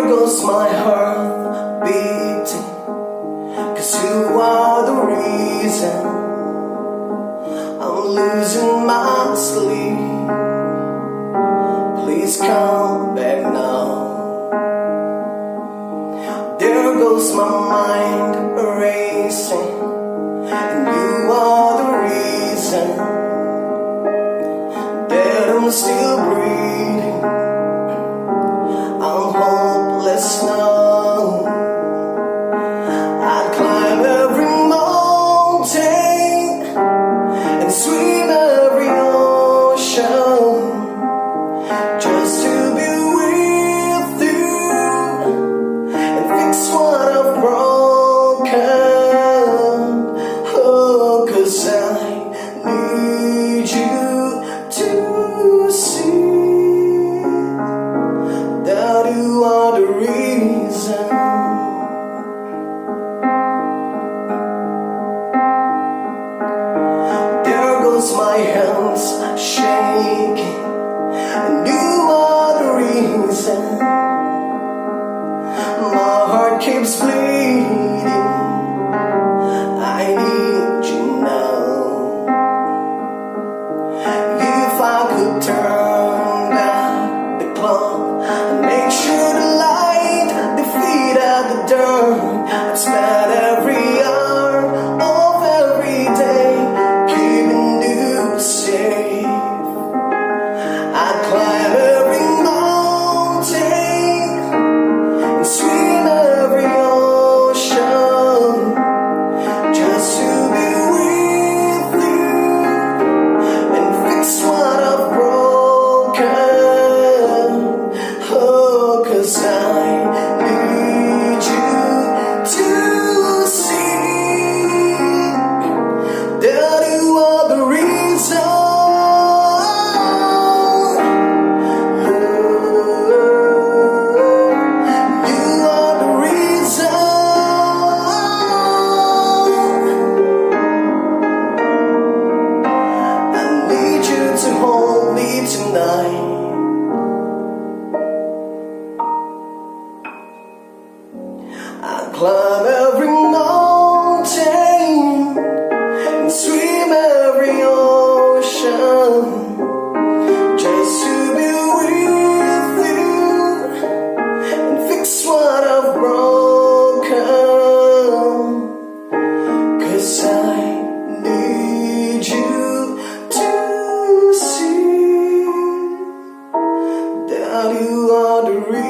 There goes my heart beating, 'cause you are the reason I'm losing my sleep. Please come back now. There goes my mind racing, and you are the reason that I'm still breathing. I'm hopeless now. I climb every mountain and swim every ocean just to be with you and fix what I've broken. Oh, 'cause I need you to see that you are the reason. There goes my hands shaking, and you are the reason. My heart keeps bleeding. I need you now. If I could turn back the clock and make sure the light defeat at the dirt, I'd spend every hour of every day keeping you safe. I'd climb every mountain and swim every ocean just to be with you and fix what I've broken. Oh, 'cause I need you to see that you are the reason. You are the reason. I need you to hold me tonight. I climb every mountain and swim every ocean just to be with you and fix what I've broken. 'Cause I need you to see that you are the reason.